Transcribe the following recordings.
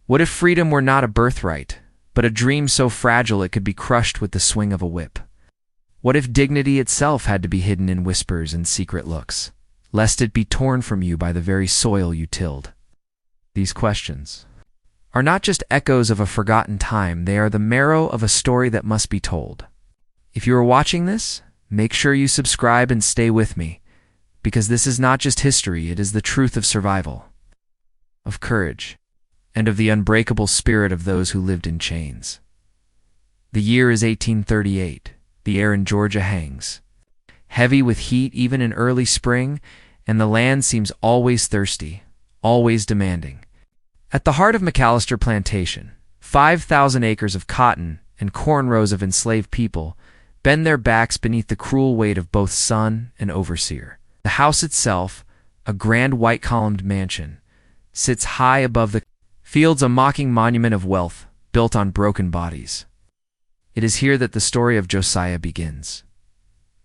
What if freedom were not a birthright, but a dream so fragile it could be crushed with the swing of a whip? What if dignity itself had to be hidden in whispers and secret looks, lest it be torn from you by the very soil you tilled? These questions are not just echoes of a forgotten time, they are the marrow of a story that must be told. If you are watching this, make sure you subscribe and stay with me, because this is not just history, it is the truth of survival, of courage, and of the unbreakable spirit of those who lived in chains. The year is 1838. The air in Georgia hangs heavy with heat even in early spring, and the land seems always thirsty, always demanding. At the heart of McAllister Plantation, 5,000 acres of cotton and corn rows of enslaved people bend their backs beneath the cruel weight of both son and overseer. The house itself, a grand white-columned mansion, sits high above the fields, a mocking monument of wealth built on broken bodies. It is here that the story of Josiah begins.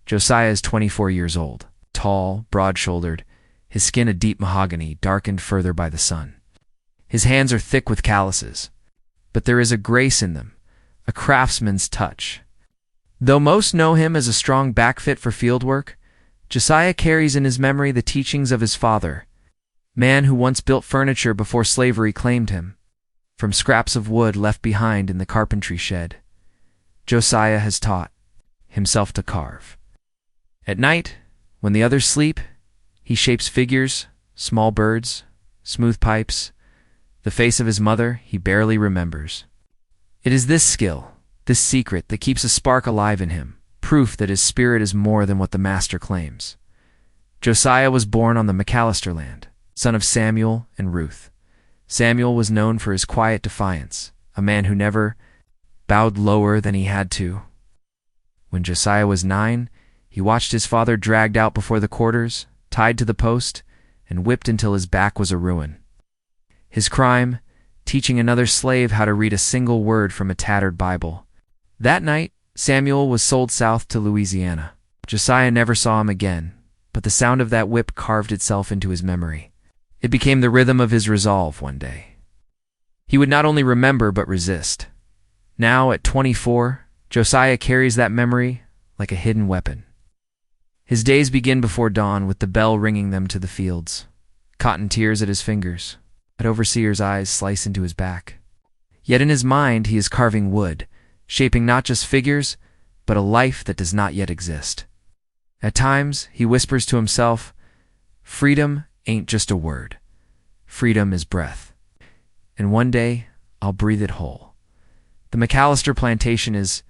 Josiah is 24 years old, tall, broad-shouldered, his skin a deep mahogany, darkened further by the sun. His hands are thick with calluses, but there is a grace in them, a craftsman's touch. Though most know him as a strong backfit for field work, Josiah carries in his memory the teachings of his father, man who once built furniture before slavery claimed him, from scraps of wood left behind in the carpentry shed. Josiah has taught himself to carve. At night, when the others sleep, he shapes figures, small birds, smooth pipes, the face of his mother he barely remembers. It is this skill, this secret, that keeps a spark alive in him, proof that his spirit is more than what the master claims. Josiah was born on the McAllister land, son of Samuel and Ruth. Samuel was known for his quiet defiance, a man who never bowed lower than he had to. When Josiah was 9, he watched his father dragged out before the quarters, tied to the post, and whipped until his back was a ruin. His crime, teaching another slave how to read a single word from a tattered Bible. That night, Samuel was sold south to Louisiana. Josiah never saw him again, but the sound of that whip carved itself into his memory. It became the rhythm of his resolve one day. He would not only remember but resist. Now, at 24, Josiah carries that memory like a hidden weapon. His days begin before dawn with the bell ringing them to the fields, cotton tears at his fingers, at overseer's eyes slice into his back. Yet in his mind he is carving wood, shaping not just figures, but a life that does not yet exist. At times, he whispers to himself, "Freedom ain't just a word. Freedom is breath. And one day, I'll breathe it whole." The McAllister Plantation is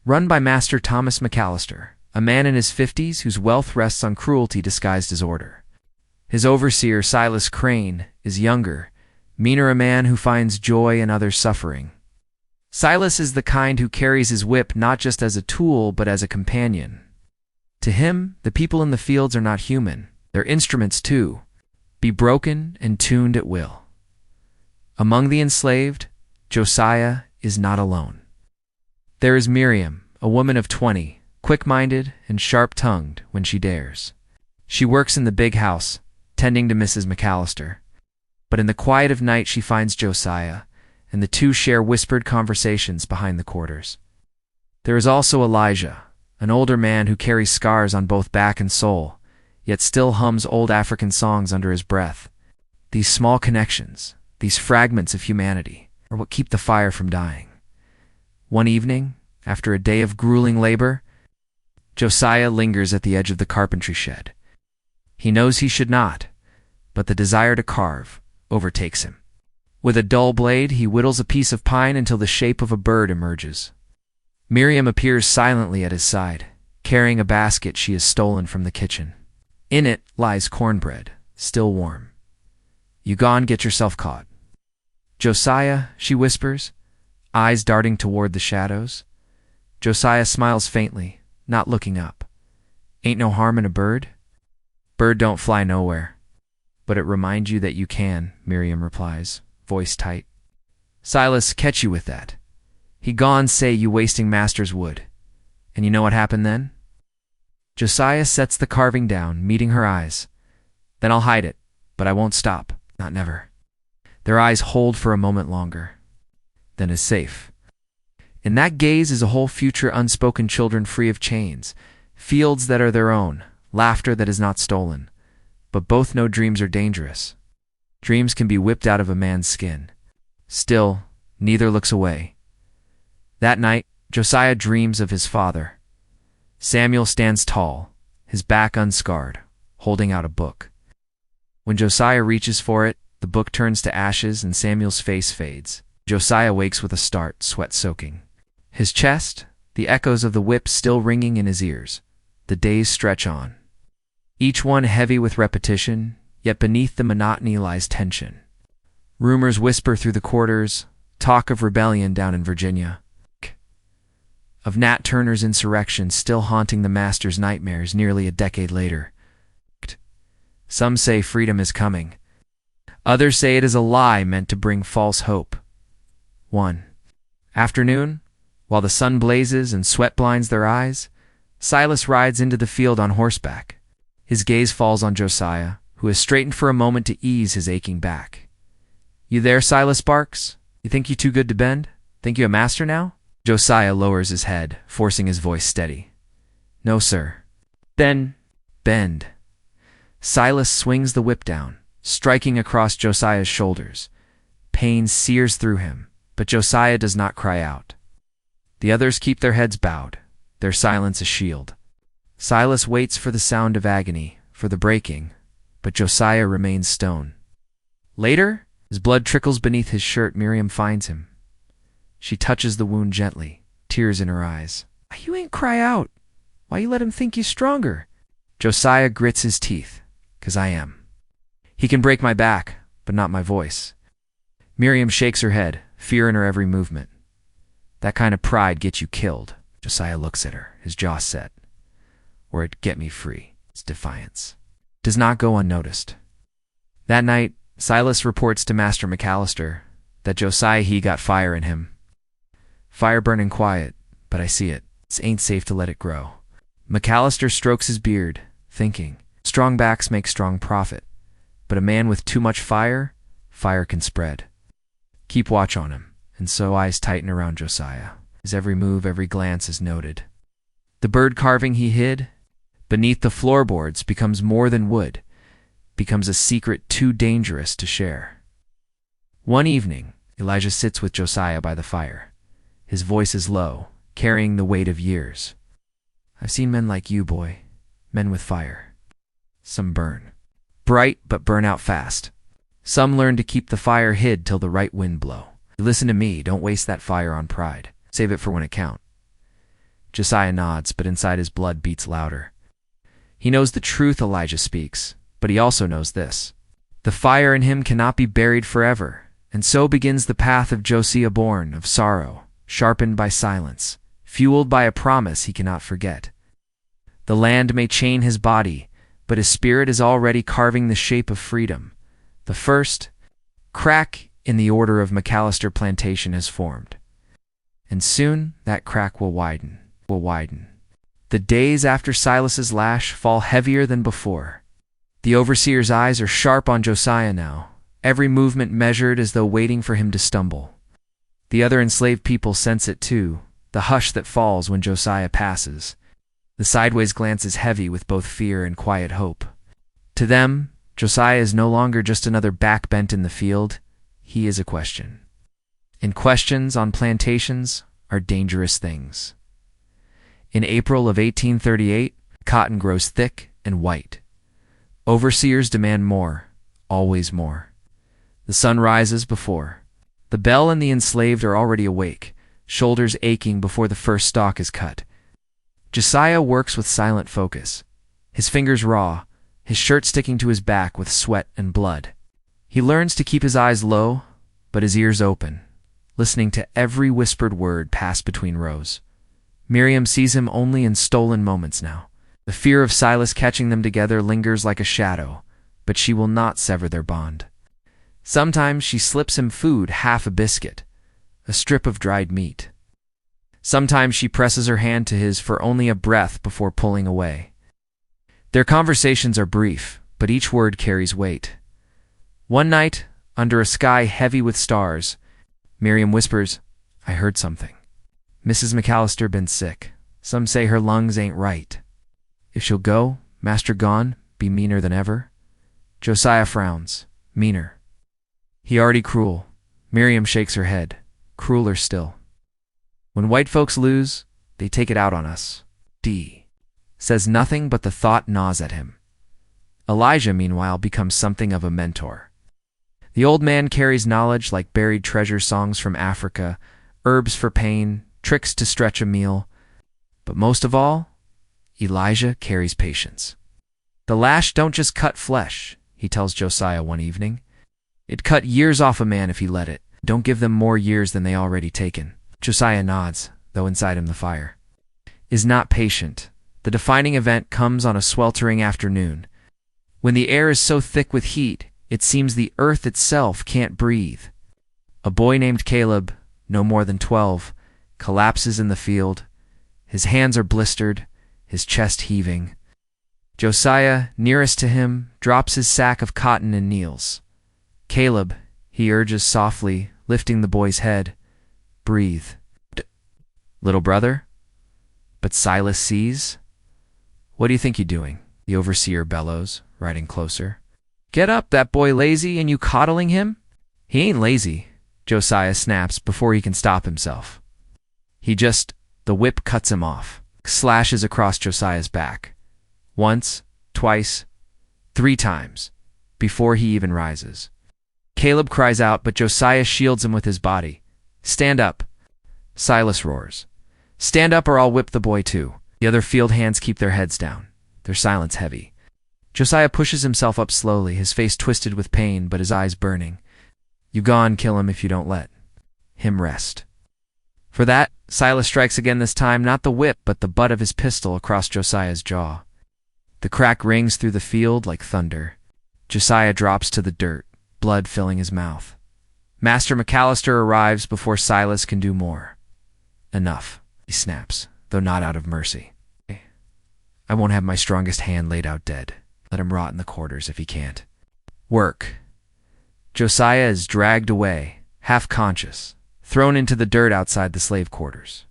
run by Master Thomas McAllister, a man in his 50s whose wealth rests on cruelty disguised as order. His overseer, Silas Crane, is younger, meaner, a man who finds joy in others' suffering. Silas is the kind who carries his whip not just as a tool but as a companion. To him, the people in the fields are not human. They're instruments too, be broken and tuned at will. Among the enslaved, Josiah is not alone. There is Miriam, a woman of 20, quick-minded and sharp-tongued when she dares. She works in the big house, tending to Mrs. McAllister. But in the quiet of night she finds Josiah, and the two share whispered conversations behind the quarters. There is also Elijah, an older man who carries scars on both back and soul, yet still hums old African songs under his breath. These small connections, these fragments of humanity, are what keep the fire from dying. One evening, after a day of grueling labor, Josiah lingers at the edge of the carpentry shed. He knows he should not, but the desire to carve overtakes him. With a dull blade, he whittles a piece of pine until the shape of a bird emerges. Miriam appears silently at his side, carrying a basket she has stolen from the kitchen. In it lies cornbread, still warm. "You gone get yourself caught." "Josiah," she whispers, eyes darting toward the shadows. Josiah smiles faintly, not looking up. "Ain't no harm in a bird?" "Bird don't fly nowhere." "But it reminds you that you can," Miriam replies, voice tight. "Silas catch you with that. He gone say you wasting master's wood. And you know what happened then?" Josiah sets the carving down, meeting her eyes. "Then I'll hide it, but I won't stop, not never." Their eyes hold for a moment longer, then is safe. In that gaze is a whole future unspoken, children free of chains, fields that are their own, laughter that is not stolen. But both know dreams are dangerous. Dreams can be whipped out of a man's skin. Still, neither looks away. That night, Josiah dreams of his father. Samuel stands tall, his back unscarred, holding out a book. When Josiah reaches for it, the book turns to ashes and Samuel's face fades. Josiah wakes with a start, sweat soaking. His chest, the echoes of the whip still ringing in his ears. The days stretch on, each one heavy with repetition, yet beneath the monotony lies tension. Rumors whisper through the quarters, talk of rebellion down in Virginia, of Nat Turner's insurrection still haunting the master's nightmares nearly a decade later. Some say freedom is coming. Others say it is a lie meant to bring false hope. One afternoon, while the sun blazes and sweat blinds their eyes, Silas rides into the field on horseback. His gaze falls on Josiah, who has straightened for a moment to ease his aching back. "You there, Silas Sparks? You think you too good to bend? Think you a master now?" Josiah lowers his head, forcing his voice steady. "No, sir." "Then, bend." Silas swings the whip down, striking across Josiah's shoulders. Pain sears through him, but Josiah does not cry out. The others keep their heads bowed, their silence a shield. Silas waits for the sound of agony, for the breaking, but Josiah remains stone. Later, as blood trickles beneath his shirt, Miriam finds him. She touches the wound gently, tears in her eyes. "Why you ain't cry out? Why you let him think you stronger?" Josiah grits his teeth. "'Cause I am. He can break my back, but not my voice." Miriam shakes her head, fear in her every movement. "That kind of pride gets you killed." Josiah looks at her, his jaw set. "Or it get me free." It's defiance. Does not go unnoticed. That night, Silas reports to Master McAllister that Josiah he got fire in him. "Fire burning quiet, but I see it. It ain't safe to let it grow." McAllister strokes his beard, thinking, strong backs make strong profit, but a man with too much fire, fire can spread. Keep watch on him, and so eyes tighten around Josiah. His every move, every glance is noted. The bird carving he hid beneath the floorboards becomes more than wood, becomes a secret too dangerous to share. One evening, Elijah sits with Josiah by the fire. His voice is low, carrying the weight of years. "I've seen men like you, boy, men with fire. Some burn. Bright, but burn out fast. Some learn to keep the fire hid till the right wind blow. Listen to me, don't waste that fire on pride. Save it for when it count." Josiah nods, but inside his blood beats louder. He knows the truth Elijah speaks, but he also knows this. The fire in him cannot be buried forever, and so begins the path of Josiah, born of sorrow, sharpened by silence, fueled by a promise he cannot forget. The land may chain his body, but his spirit is already carving the shape of freedom. The first crack in the order of McAllister Plantation has formed. And soon that crack will widen. The days after Silas's lash fall heavier than before. The overseer's eyes are sharp on Josiah now, every movement measured as though waiting for him to stumble. The other enslaved people sense it too, the hush that falls when Josiah passes. The sideways glance is heavy with both fear and quiet hope. To them, Josiah is no longer just another backbent in the field. He is a question. And questions on plantations are dangerous things. In April of 1838, cotton grows thick and white. Overseers demand more, always more. The sun rises before. The bell and the enslaved are already awake, shoulders aching before the first stalk is cut. Josiah works with silent focus, his fingers raw, his shirt sticking to his back with sweat and blood. He learns to keep his eyes low, but his ears open, listening to every whispered word passed between rows. Miriam sees him only in stolen moments now. The fear of Silas catching them together lingers like a shadow, but she will not sever their bond. Sometimes she slips him food, half a biscuit, a strip of dried meat. Sometimes she presses her hand to his for only a breath before pulling away. Their conversations are brief, but each word carries weight. One night, under a sky heavy with stars. Miriam whispers, "I heard something. Mrs. McAllister been sick. Some say her lungs ain't right. If she'll go, Master gone, be meaner than ever." Josiah frowns. Meaner. He already cruel. Miriam shakes her head. Crueler still. When white folks lose, they take it out on us. D. Says nothing, but the thought gnaws at him. Elijah, meanwhile, becomes something of a mentor. The old man carries knowledge like buried treasure songs from Africa, herbs for pain, tricks to stretch a meal. But most of all, Elijah carries patience. The lash don't just cut flesh, he tells Josiah one evening. It cut years off a man if he let it. Don't give them more years than they already taken. Josiah nods, though inside him the fire is not patient. The defining event comes on a sweltering afternoon, when the air is so thick with heat, it seems the earth itself can't breathe. A boy named Caleb, no more than 12, collapses in the field. His hands are blistered, his chest heaving. Josiah, nearest to him, drops his sack of cotton and kneels. "Caleb," he urges softly, lifting the boy's head, "breathe." "Little brother?" But Silas sees. "What do you think you're doing?" the overseer bellows, riding closer. "Get up, that boy lazy, and you coddling him?" "He ain't lazy," Josiah snaps before he can stop himself. The whip cuts him off, slashes across Josiah's back. Once, twice, 3 times, before he even rises. Caleb cries out, but Josiah shields him with his body. "Stand up," Silas roars. "Stand up or I'll whip the boy too." The other field hands keep their heads down, their silence heavy. Josiah pushes himself up slowly, his face twisted with pain, but his eyes burning. "You gone kill him if you don't let him rest." For that, Silas strikes again, this time not the whip, but the butt of his pistol across Josiah's jaw. The crack rings through the field like thunder. Josiah drops to the dirt, blood filling his mouth. Master McAllister arrives before Silas can do more. "Enough," he snaps, though not out of mercy. "I won't have my strongest hand laid out dead. Let him rot in the quarters if he can't. Work." Josiah is dragged away, half conscious, thrown into the dirt outside the slave quarters.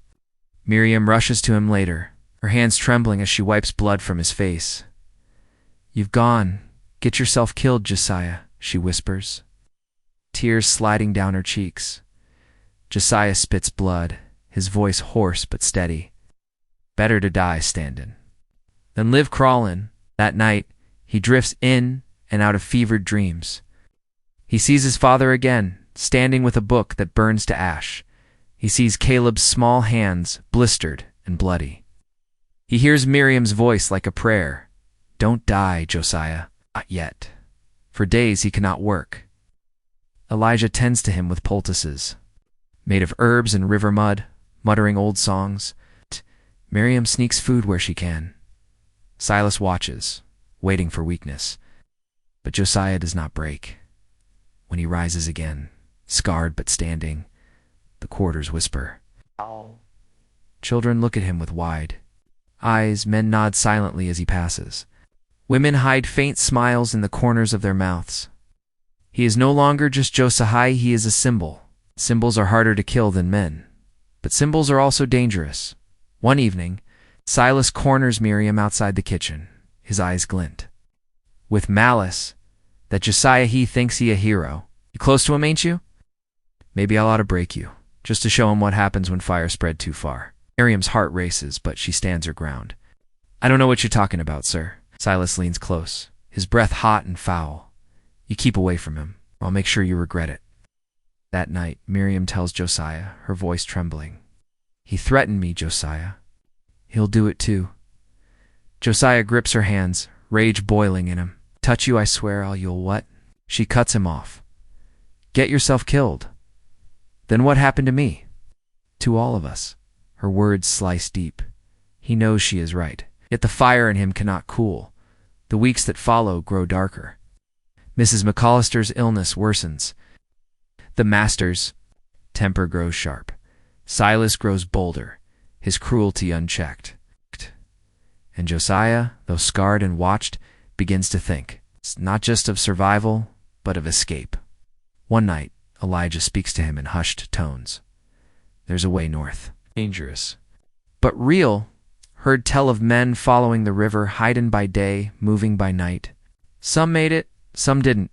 Miriam rushes to him later, her hands trembling as she wipes blood from his face. "You've gone. Get yourself killed, Josiah," she whispers, tears sliding down her cheeks. Josiah spits blood, his voice hoarse but steady. "Better to die standin' than live crawlin'." That night, he drifts in and out of fevered dreams. He sees his father again, standing with a book that burns to ash. He sees Caleb's small hands, blistered and bloody. He hears Miriam's voice like a prayer. "Don't die, Josiah. Not yet." For days he cannot work. Elijah tends to him with poultices, made of herbs and river mud, muttering old songs. Miriam sneaks food where she can. Silas watches, waiting for weakness. But Josiah does not break. When he rises again, scarred but standing, the quarters whisper. Children look at him with wide eyes, men nod silently as he passes. Women hide faint smiles in the corners of their mouths. He is no longer just Josiah, he is a symbol. Symbols are harder to kill than men, but symbols are also dangerous. One evening, Silas corners Miriam outside the kitchen. His eyes glint with malice that Josiah he thinks he a hero. "You close to him, ain't you? Maybe I ought to break you, just to show him what happens when fire spread too far." Miriam's heart races, but she stands her ground. "I don't know what you're talking about, sir." Silas leans close, his breath hot and foul. "You keep away from him. I'll make sure you regret it." That night, Miriam tells Josiah, her voice trembling. "He threatened me, Josiah. He'll do it too." Josiah grips her hands, rage boiling in him. "Touch you, I swear you'll what?" She cuts him off. "Get yourself killed." "Then what happened to me?" "To all of us." Her words slice deep. He knows she is right, yet the fire in him cannot cool. The weeks that follow grow darker. Mrs. McAllister's illness worsens. The master's temper grows sharp. Silas grows bolder, his cruelty unchecked. And Josiah, though scarred and watched, begins to think, not just of survival, but of escape. One night, Elijah speaks to him in hushed tones. There's a way north. Dangerous, but real. Heard tell of men following the river, hiding by day, moving by night. Some made it, some didn't.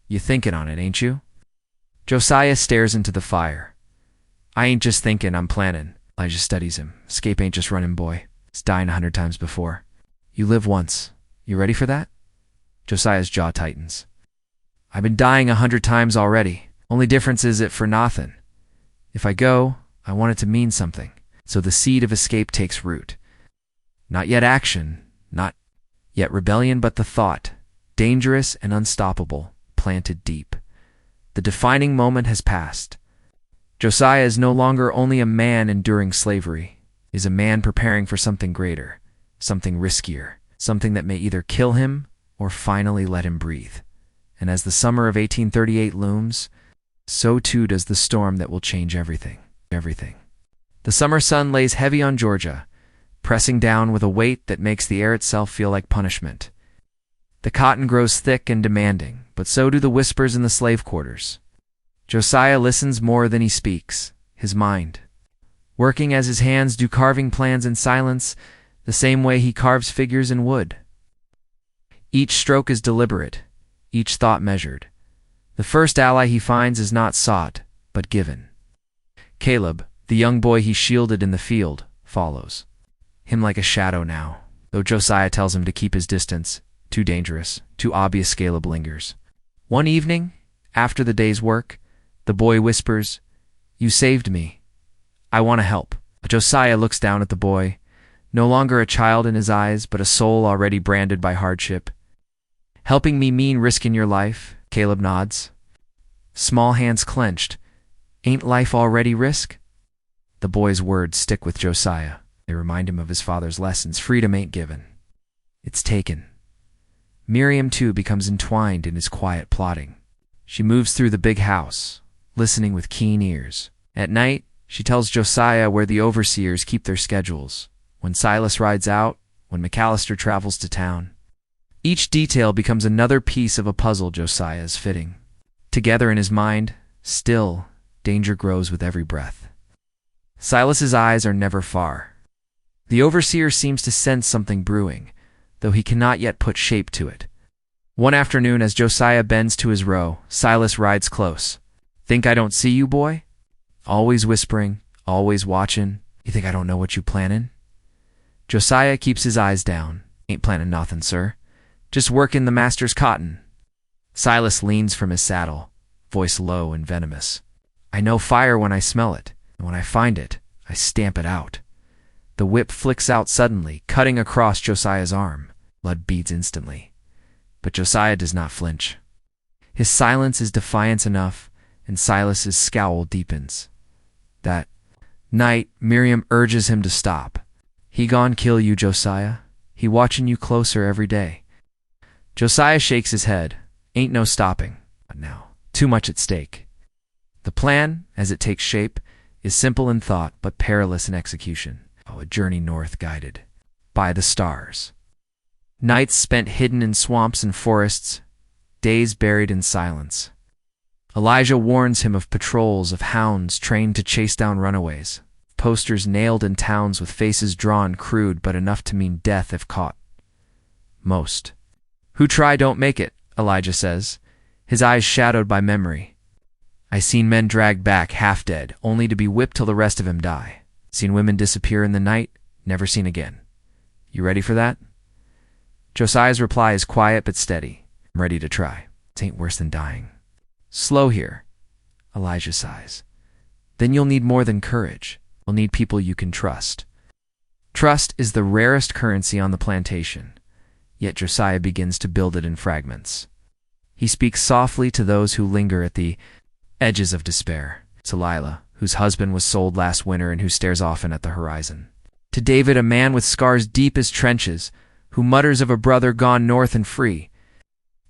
You thinking on it, ain't you? Josiah stares into the fire. I ain't just thinking, I'm planning. Elijah studies him. Escape ain't just running, boy. It's dying 100 times before. You live once. You ready for that? Josiah's jaw tightens. I've been dying 100 times already. Only difference is it for nothing. If I go, I want it to mean something. So the seed of escape takes root. Not yet action, not yet rebellion, but the thought, dangerous and unstoppable, planted deep. The defining moment has passed. Josiah is no longer only a man enduring slavery. He is a man preparing for something greater, something riskier, something that may either kill him or finally let him breathe. And as the summer of 1838 looms, so too does the storm that will change everything. The summer sun lays heavy on Georgia, pressing down with a weight that makes the air itself feel like punishment. The cotton grows thick and demanding, but so do the whispers in the slave quarters. Josiah listens more than he speaks, his mind, working as his hands do, carving plans in silence, the same way he carves figures in wood. Each stroke is deliberate, each thought measured. The first ally he finds is not sought, but given. Caleb, the young boy he shielded in the field, follows him like a shadow now, though Josiah tells him to keep his distance. Too dangerous, too obvious. Caleb lingers. One evening, after the day's work, the boy whispers, "You saved me. I want to help." Josiah looks down at the boy, no longer a child in his eyes, but a soul already branded by hardship. "Helping me mean risking your life?" Caleb nods. Small hands clenched. "Ain't life already risk?" The boy's words stick with Josiah. They remind him of his father's lessons. Freedom ain't given. It's taken. Miriam, too, becomes entwined in his quiet plotting. She moves through the big house, listening with keen ears. At night, she tells Josiah where the overseers keep their schedules, when Silas rides out, when McAllister travels to town. Each detail becomes another piece of a puzzle Josiah is fitting. Together in his mind, still, danger grows with every breath. Silas's eyes are never far. The overseer seems to sense something brewing, though he cannot yet put shape to it. One afternoon, as Josiah bends to his row, Silas rides close. "Think I don't see you, boy? Always whispering, always watching. You think I don't know what you plannin'?" Josiah keeps his eyes down. "Ain't plannin' nothin', sir. Just workin' the master's cotton." Silas leans from his saddle, voice low and venomous. "I know fire when I smell it, and when I find it, I stamp it out." The whip flicks out suddenly, cutting across Josiah's arm. Blood beads instantly. But Josiah does not flinch. His silence is defiance enough, and Silas's scowl deepens. That night, Miriam urges him to stop. "He gon' kill you, Josiah. He watchin' you closer every day." Josiah shakes his head. Ain't no stopping. But now, too much at stake. The plan, as it takes shape, is simple in thought but perilous in execution. A journey north guided by the stars. Nights spent hidden in swamps and forests, days buried in silence. Elijah warns him of patrols of hounds trained to chase down runaways, posters nailed in towns with faces drawn crude but enough to mean death if caught. Most who try don't make it, Elijah says, his eyes shadowed by memory. "I seen men dragged back half dead, only to be whipped till the rest of them die. Seen women disappear in the night, never seen again. You ready for that?" Josiah's reply is quiet but steady. "I'm ready to try. It ain't worse than dying." "Slow here," Elijah sighs. "Then you'll need more than courage. You'll need people you can trust." Trust is the rarest currency on the plantation, yet Josiah begins to build it in fragments. He speaks softly to those who linger at the edges of despair. To Lila, whose husband was sold last winter and who stares often at the horizon. To David, a man with scars deep as trenches, who mutters of a brother gone north and free.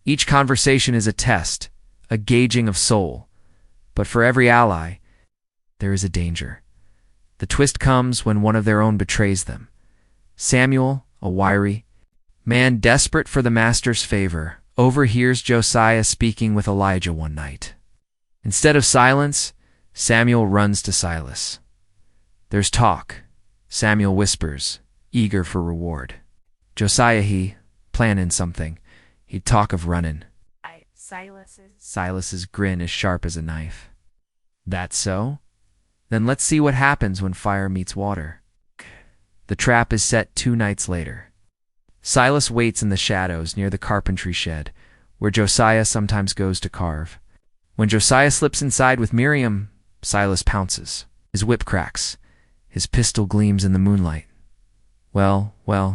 Each conversation is a test, a gauging of soul. But for every ally, there is a danger. The twist comes when one of their own betrays them. Samuel, a wiry man desperate for the master's favor, overhears Josiah speaking with Elijah one night. Instead of silence, Samuel runs to Silas. There's talk. Samuel whispers, eager for reward. Josiah, he planning something. He'd talk of running. Silas's grin is sharp as a knife. That so? Then let's see what happens when fire meets water. The trap is set 2 nights later. Silas waits in the shadows near the carpentry shed, where Josiah sometimes goes to carve. When Josiah slips inside with Miriam, Silas pounces. His whip cracks. His pistol gleams in the moonlight. Well,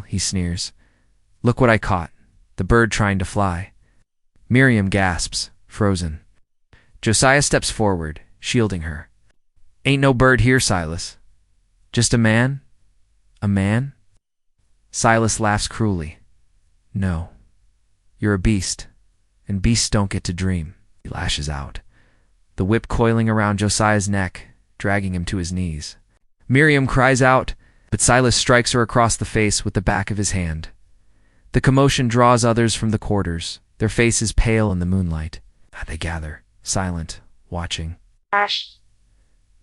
he sneers. Look what I caught. The bird trying to fly. Miriam gasps, frozen. Josiah steps forward, shielding her. Ain't no bird here, Silas. Just a man? A man? Silas laughs cruelly. No. You're a beast, and beasts don't get to dream. He lashes out, the whip coiling around Josiah's neck, dragging him to his knees. Miriam cries out, but Silas strikes her across the face with the back of his hand. The commotion draws others from the quarters, their faces pale in the moonlight. They gather, silent, watching.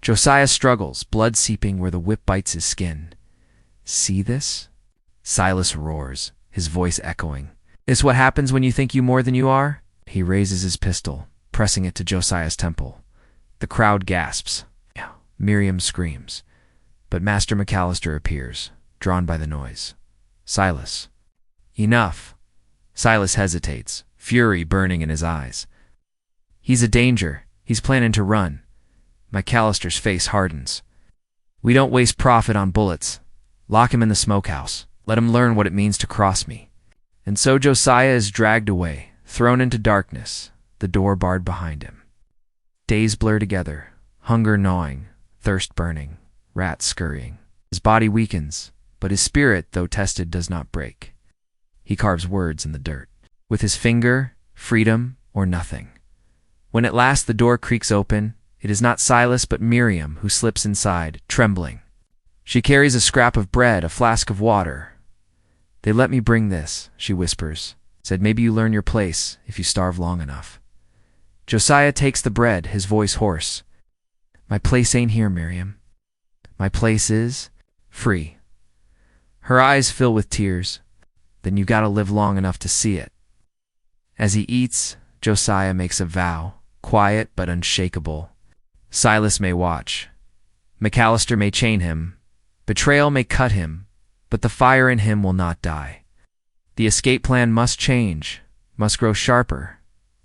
Josiah struggles, blood seeping where the whip bites his skin. See this? Silas roars, his voice echoing. Is what happens when you think you more than you are? He raises his pistol, pressing it to Josiah's temple. The crowd gasps. Miriam screams. But Master McAllister appears, drawn by the noise. Silas. Enough. Silas hesitates, fury burning in his eyes. He's a danger. He's planning to run. McAllister's face hardens. We don't waste profit on bullets. Lock him in the smokehouse. Let him learn what it means to cross me. And so Josiah is dragged away, thrown into darkness, the door barred behind him. Days blur together, hunger gnawing, thirst burning, rats scurrying. His body weakens, but his spirit, though tested, does not break. He carves words in the dirt. With his finger, freedom or nothing. When at last the door creaks open, it is not Silas but Miriam who slips inside, trembling. She carries a scrap of bread, a flask of water. They let me bring this, she whispers. Said maybe you learn your place if you starve long enough. Josiah takes the bread, his voice hoarse. My place ain't here, Miriam. My place is free. Her eyes fill with tears. Then you gotta live long enough to see it. As he eats, Josiah makes a vow, quiet but unshakable. Silas may watch. McAllister may chain him. Betrayal may cut him, but the fire in him will not die. The escape plan must change, must grow sharper,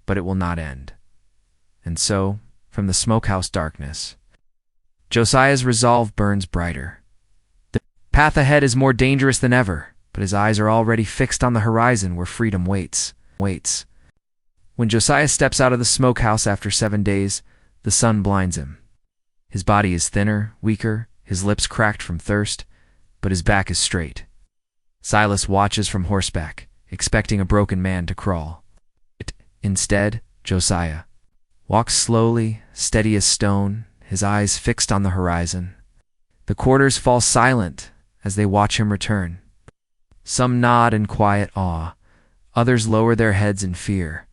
but it will not end. And so, from the smokehouse darkness, Josiah's resolve burns brighter. The path ahead is more dangerous than ever, but his eyes are already fixed on the horizon where freedom waits. When Josiah steps out of the smokehouse after 7 days, the sun blinds him. His body is thinner, weaker, his lips cracked from thirst, but his back is straight. Silas watches from horseback, expecting a broken man to crawl. Instead, Josiah walks slowly, steady as stone, his eyes fixed on the horizon. The quarters fall silent as they watch him return. Some nod in quiet awe, others lower their heads in fear.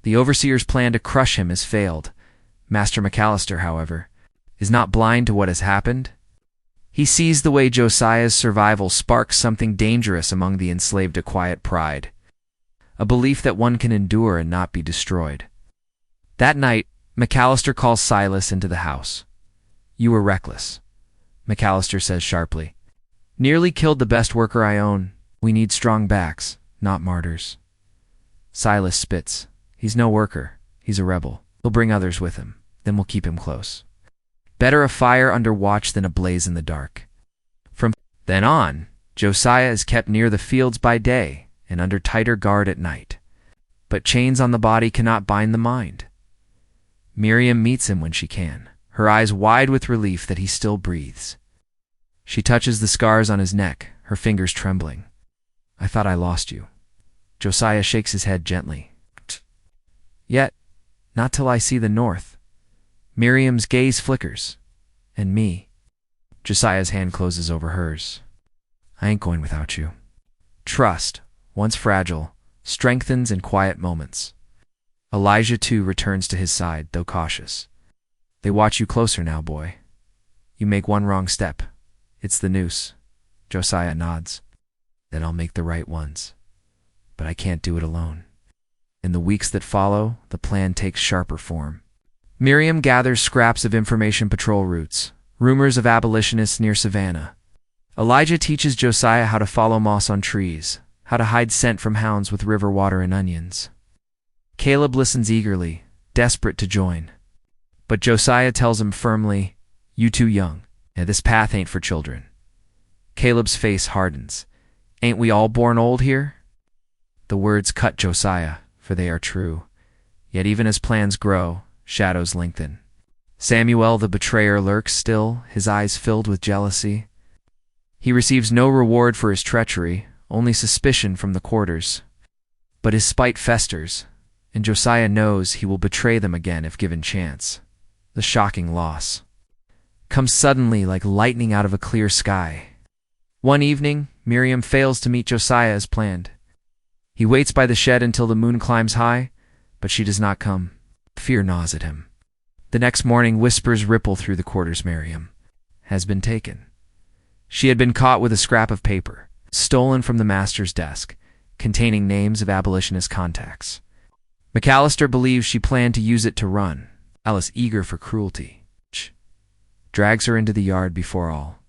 The overseer's plan to crush him has failed. Master McAllister, however, is not blind to what has happened. He sees the way Josiah's survival sparks something dangerous among the enslaved, a quiet pride, a belief that one can endure and not be destroyed. That night, McAllister calls Silas into the house. You were reckless, McAllister says sharply. Nearly killed the best worker I own. We need strong backs, not martyrs. Silas spits. He's no worker. He's a rebel. He'll bring others with him. Then we'll keep him close. Better a fire under watch than a blaze in the dark. From then on, Josiah is kept near the fields by day and under tighter guard at night. But chains on the body cannot bind the mind. Miriam meets him when she can, her eyes wide with relief that he still breathes. She touches the scars on his neck, her fingers trembling. I thought I lost you. Josiah shakes his head gently. Yet, not till I see the north. Miriam's gaze flickers. And me. Josiah's hand closes over hers. I ain't going without you. Trust, once fragile, strengthens in quiet moments. Elijah too returns to his side, though cautious. They watch you closer now, boy. You make one wrong step. It's the noose. Josiah nods. Then I'll make the right ones. But I can't do it alone. In the weeks that follow, the plan takes sharper form. Miriam gathers scraps of information patrol routes, rumors of abolitionists near Savannah. Elijah teaches Josiah how to follow moss on trees, how to hide scent from hounds with river water and onions. Caleb listens eagerly, desperate to join. But Josiah tells him firmly, "You too young. This path ain't for children." Caleb's face hardens. "Ain't we all born old here?" The words cut Josiah, for they are true. Yet even as plans grow, shadows lengthen. Samuel the betrayer lurks still, his eyes filled with jealousy. He receives no reward for his treachery, only suspicion from the quarters. But his spite festers, and Josiah knows he will betray them again if given chance. The shocking loss comes suddenly like lightning out of a clear sky. One evening, Miriam fails to meet Josiah as planned. He waits by the shed until the moon climbs high, but she does not come. Fear gnaws at him. The next morning, whispers ripple through the quarters. Miriam has been taken. She had been caught with a scrap of paper, stolen from the master's desk, containing names of abolitionist contacts. McAllister believes she planned to use it to run. Alice, eager for cruelty, drags her into the yard before all.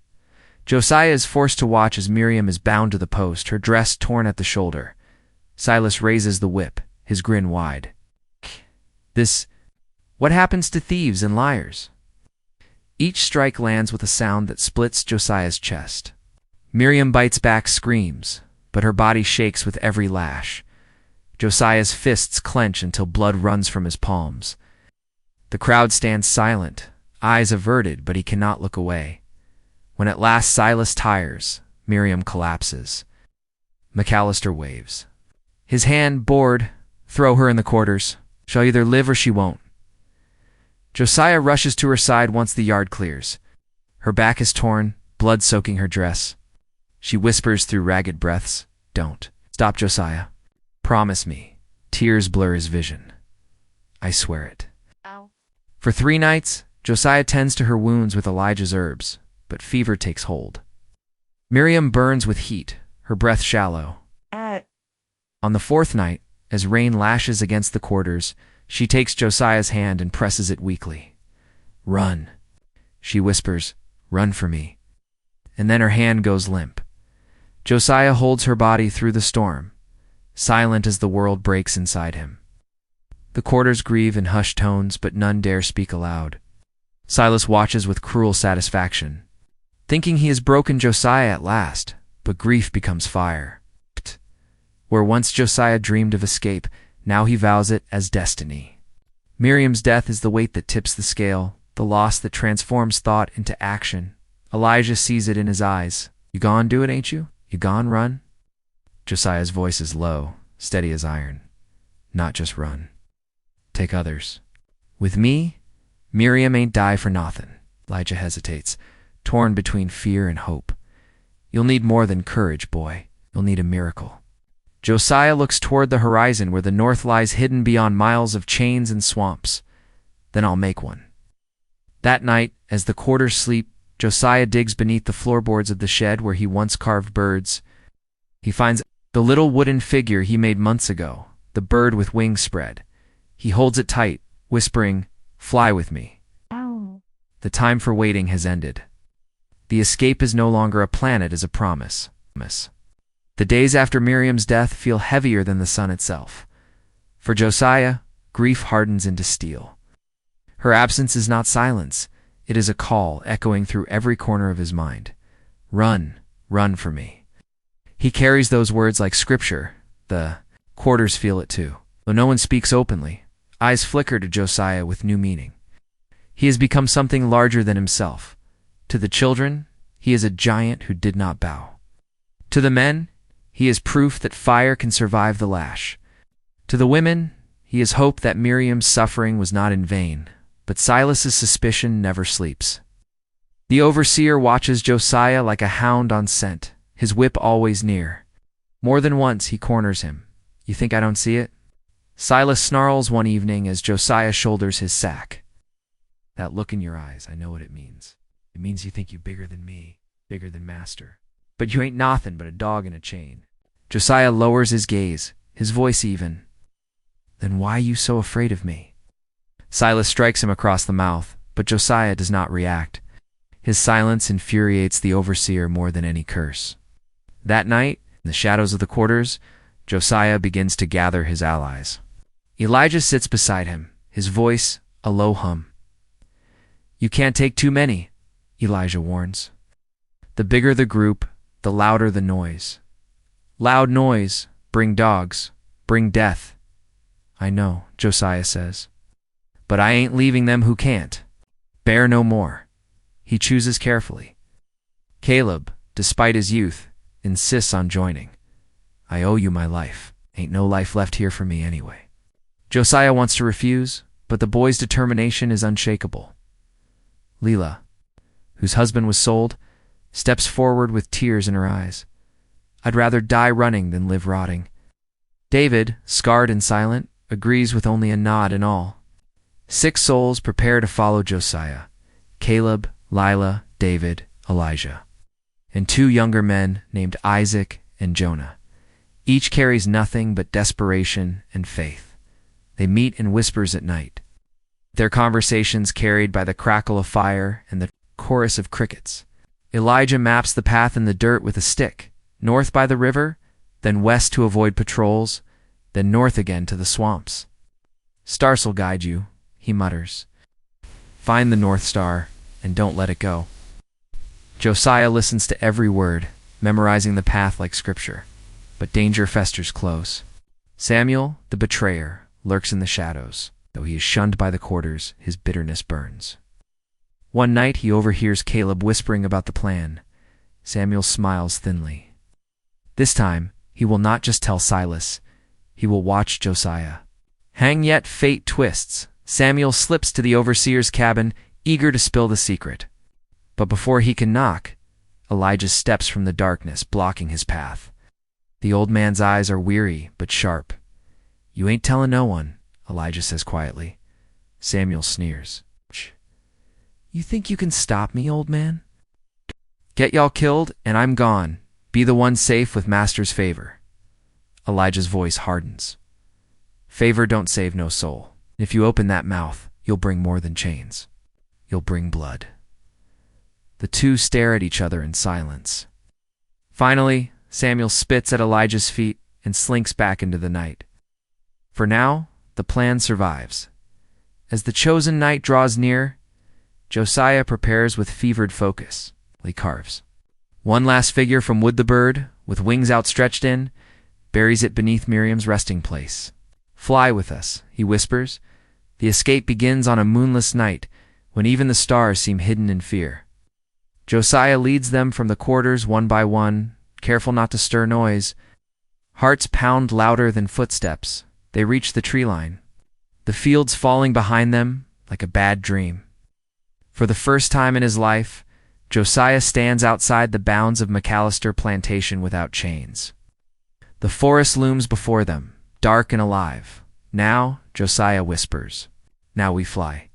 Josiah is forced to watch as Miriam is bound to the post, her dress torn at the shoulder. Silas raises the whip, his grin wide. What happens to thieves and liars? Each strike lands with a sound that splits Josiah's chest. Miriam bites back, screams, but her body shakes with every lash. Josiah's fists clench until blood runs from his palms. The crowd stands silent, eyes averted, but he cannot look away. When at last Silas tires, Miriam collapses. McAllister waves. His hand, bored, "Throw her in the quarters. She'll either live or she won't." Josiah rushes to her side once the yard clears. Her back is torn, blood soaking her dress. She whispers through ragged breaths, "Don't. Stop, Josiah. Promise me." Tears blur his vision. "I swear it." Ow. For 3 nights, Josiah tends to her wounds with Elijah's herbs, but fever takes hold. Miriam burns with heat, her breath shallow. On the 4th night, as rain lashes against the quarters, she takes Josiah's hand and presses it weakly. "Run," she whispers, "run for me." And then her hand goes limp. Josiah holds her body through the storm, silent as the world breaks inside him. The quarters grieve in hushed tones, but none dare speak aloud. Silas watches with cruel satisfaction, thinking he has broken Josiah at last, but grief becomes fire. Where once Josiah dreamed of escape, now he vows it as destiny. Miriam's death is the weight that tips the scale, the loss that transforms thought into action. Elijah sees it in his eyes. "You gon' do it, ain't you? You gon' run?" Josiah's voice is low, steady as iron. "Not just run. Take others. With me, Miriam ain't die for nothin'." Elijah hesitates, torn between fear and hope. "You'll need more than courage, boy. You'll need a miracle." Josiah looks toward the horizon where the north lies hidden beyond miles of chains and swamps. "Then I'll make one." That night, as the quarters sleep, Josiah digs beneath the floorboards of the shed where he once carved birds. He finds the little wooden figure he made months ago, the bird with wings spread. He holds it tight, whispering, "Fly with me." Ow. The time for waiting has ended. The escape is no longer a plan, it is a promise. The days after Miriam's death feel heavier than the sun itself. For Josiah, grief hardens into steel. Her absence is not silence. It is a call echoing through every corner of his mind. "Run, run for me." He carries those words like scripture. The quarters feel it too. Though no one speaks openly, eyes flicker to Josiah with new meaning. He has become something larger than himself. To the children, he is a giant who did not bow. To the men, he is proof that fire can survive the lash. To the women, he is hope that Miriam's suffering was not in vain. But Silas's suspicion never sleeps. The overseer watches Josiah like a hound on scent, his whip always near. More than once he corners him. "You think I don't see it? Silas snarls one evening as Josiah shoulders his sack. That look in your eyes, I know what it means. It means you think you're bigger than me, bigger than master. But you ain't nothing but a dog in a chain. Josiah lowers his gaze, his voice even. Then why you so afraid of me? Silas strikes him across the mouth, but Josiah does not react. His silence infuriates the overseer more than any curse. That night, in the shadows of the quarters, Josiah begins to gather his allies. Elijah sits beside him, his voice a low hum. You can't take too many, Elijah warns. The bigger the group, the louder the noise. Loud noise, bring dogs, bring death. I know, Josiah says. But I ain't leaving them who can't. Bear no more. He chooses carefully. Caleb, despite his youth, insists on joining. I owe you my life. Ain't no life left here for me anyway. Josiah wants to refuse, but the boy's determination is unshakable. Leela, whose husband was sold, steps forward with tears in her eyes. I'd rather die running than live rotting. David, scarred and silent, agrees with only a nod in all. 6 souls prepare to follow Josiah: Caleb, Lila, David, Elijah, and 2 younger men named Isaac and Jonah. Each carries nothing but desperation and faith. They meet in whispers at night, their conversations carried by the crackle of fire and the chorus of crickets. Elijah maps the path in the dirt with a stick, north by the river, then west to avoid patrols, then north again to the swamps. Stars'll guide you, he mutters. Find the North Star and don't let it go. Josiah listens to every word, memorizing the path like scripture. But danger festers close. Samuel, the betrayer, lurks in the shadows. Though he is shunned by the quarters, his bitterness burns. One night he overhears Caleb whispering about the plan. Samuel smiles thinly. This time, he will not just tell Silas. He will watch Josiah. Hang yet fate twists. Samuel slips to the overseer's cabin, eager to spill the secret. But before he can knock, Elijah steps from the darkness, blocking his path. The old man's eyes are weary but sharp. You ain't telling no one, Elijah says quietly. Samuel sneers. You think you can stop me, old man? Get y'all killed and I'm gone. Be the one safe with master's favor. Elijah's voice hardens. Favor don't save no soul. If you open that mouth, you'll bring more than chains. You'll bring blood. The two stare at each other in silence. Finally, Samuel spits at Elijah's feet and slinks back into the night. For now, the plan survives. As the chosen night draws near, Josiah prepares with fevered focus. He carves one last figure from wood the bird, with wings outstretched in, buries it beneath Miriam's resting place. Fly with us, he whispers. The escape begins on a moonless night, when even the stars seem hidden in fear. Josiah leads them from the quarters one by one, careful not to stir noise. Hearts pound louder than footsteps. They reach the tree line, the fields falling behind them like a bad dream. For the first time in his life, Josiah stands outside the bounds of McAllister Plantation without chains. The forest looms before them, dark and alive. Now, Josiah whispers, now we fly.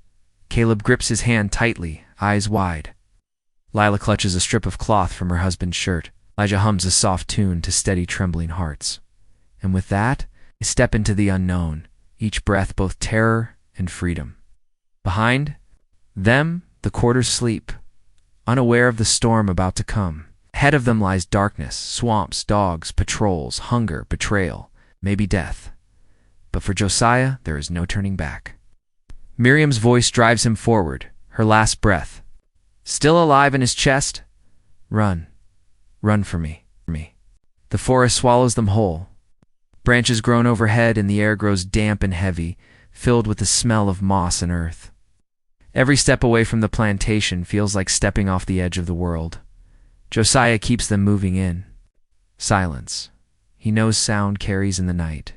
Caleb grips his hand tightly, eyes wide. Lila clutches a strip of cloth from her husband's shirt. Elijah hums a soft tune to steady trembling hearts. And with that, they step into the unknown, each breath both terror and freedom. Behind them, the quarters sleep, unaware of the storm about to come. Ahead of them lies darkness, swamps, dogs, patrols, hunger, betrayal, maybe death. But for Josiah, there is no turning back. Miriam's voice drives him forward, her last breath. Still alive in his chest? Run. Run for me. The forest swallows them whole. Branches groan overhead and the air grows damp and heavy, filled with the smell of moss and earth. Every step away from the plantation feels like stepping off the edge of the world. Josiah keeps them moving in. Silence. He knows sound carries in the night.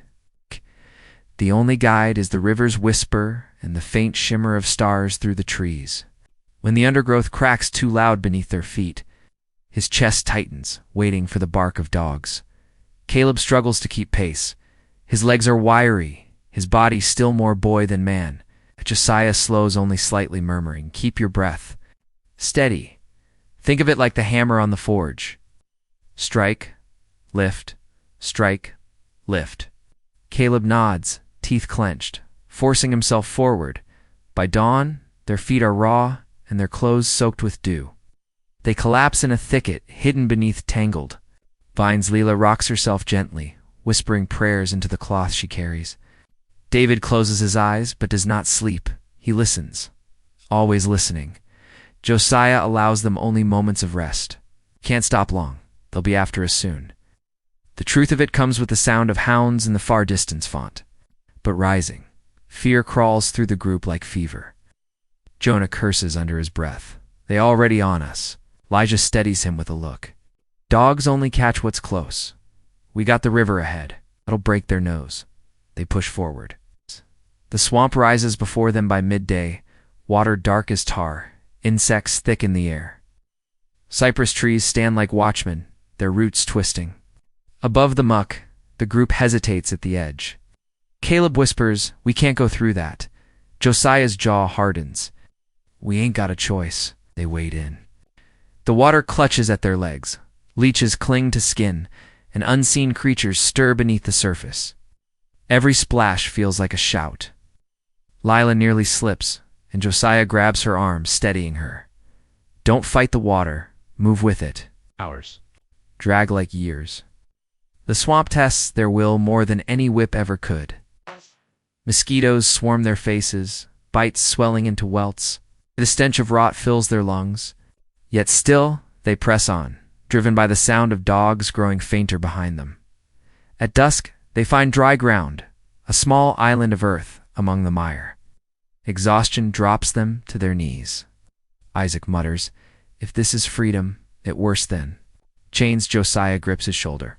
The only guide is the river's whisper and the faint shimmer of stars through the trees. When the undergrowth cracks too loud beneath their feet, his chest tightens, waiting for the bark of dogs. Caleb struggles to keep pace. His legs are wiry, his body still more boy than man. Josiah slows only slightly, murmuring, "Keep your breath. Steady. Think of it like the hammer on the forge. Strike, lift, strike, lift." Caleb nods, teeth clenched, forcing himself forward. By dawn, their feet are raw and their clothes soaked with dew. They collapse in a thicket hidden beneath tangled vines. Leela rocks herself gently, whispering prayers into the cloth she carries. David closes his eyes but does not sleep. He listens, always listening. Josiah allows them only moments of rest. Can't stop long. They'll be after us soon. The truth of it comes with the sound of hounds in the far distance font. But rising, fear crawls through the group like fever. Jonah curses under his breath. "They already on us." Elijah steadies him with a look. "Dogs only catch what's close. We got the river ahead. That'll break their nose." They push forward. The swamp rises before them by midday, water dark as tar, insects thick in the air. Cypress trees stand like watchmen, their roots twisting. Above the muck, the group hesitates at the edge. Caleb whispers, "We can't go through that." Josiah's jaw hardens. "We ain't got a choice." They wade in. The water clutches at their legs. Leeches cling to skin, and unseen creatures stir beneath the surface. Every splash feels like a shout. Lila nearly slips, and Josiah grabs her arm, steadying her. "Don't fight the water. Move with it." Hours drag like years. The swamp tests their will more than any whip ever could. Mosquitoes swarm their faces, bites swelling into welts. The stench of rot fills their lungs. Yet still, they press on, driven by the sound of dogs growing fainter behind them. At dusk, they find dry ground, a small island of earth among the mire. Exhaustion drops them to their knees. Isaac mutters, "If this is freedom, it worse then." Chains. Josiah grips his shoulder.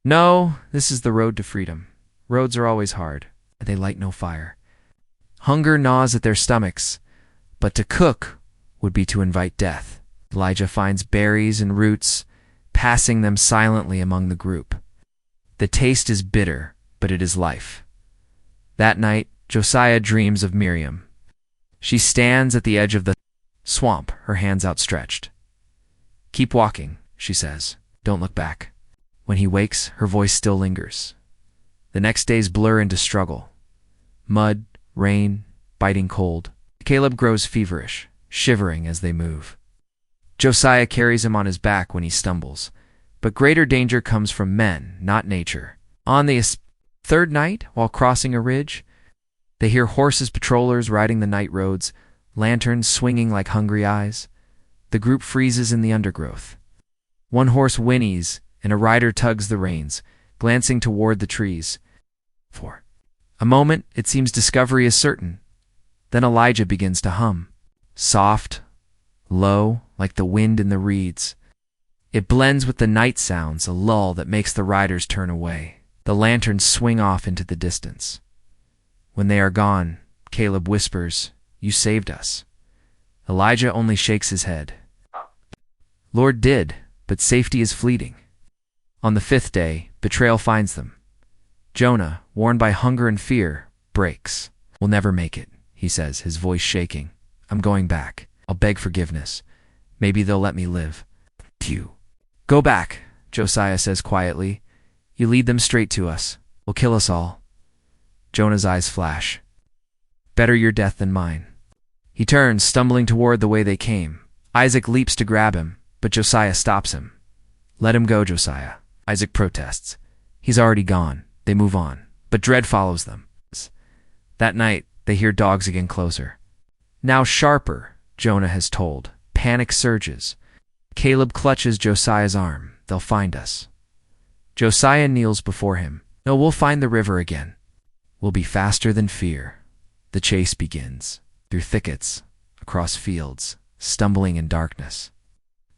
"No, this is the road to freedom. Roads are always hard, and they light no fire. Hunger gnaws at their stomachs, but to cook would be to invite death." Elijah finds berries and roots, passing them silently among the group. The taste is bitter, but it is life. That night, Josiah dreams of Miriam. She stands at the edge of the swamp, her hands outstretched. "Keep walking," she says. "Don't look back." When he wakes, her voice still lingers. The next days blur into struggle. Mud, rain, biting cold. Caleb grows feverish, shivering as they move. Josiah carries him on his back when he stumbles. But greater danger comes from men, not nature. On the third night, while crossing a ridge, they hear horses, patrollers riding the night roads, lanterns swinging like hungry eyes. The group freezes in the undergrowth. One horse whinnies, and a rider tugs the reins, glancing toward the trees. For a moment, it seems discovery is certain. Then Elijah begins to hum. Soft, low, like the wind in the reeds. It blends with the night sounds, a lull that makes the riders turn away. The lanterns swing off into the distance. When they are gone, Caleb whispers, "You saved us." Elijah only shakes his head. "Lord did, but safety is fleeting." On the fifth day, betrayal finds them. Jonah, worn by hunger and fear, breaks. "We'll never make it," he says, his voice shaking. "I'm going back. I'll beg forgiveness. Maybe they'll let me live." "Phew." "Go back," Josiah says quietly. "You lead them straight to us. Will kill us all." Jonah's eyes flash. "Better your death than mine." He turns, stumbling toward the way they came. Isaac leaps to grab him, but Josiah stops him. "Let him go, Josiah." Isaac protests. He's already gone. They move on, but dread follows them. That night, they hear dogs again closer. Now sharper, Jonah has told. Panic surges. Caleb clutches Josiah's arm. "They'll find us." Josiah kneels before him. "No, we'll find the river again. We'll be faster than fear." The chase begins. Through thickets, across fields, stumbling in darkness.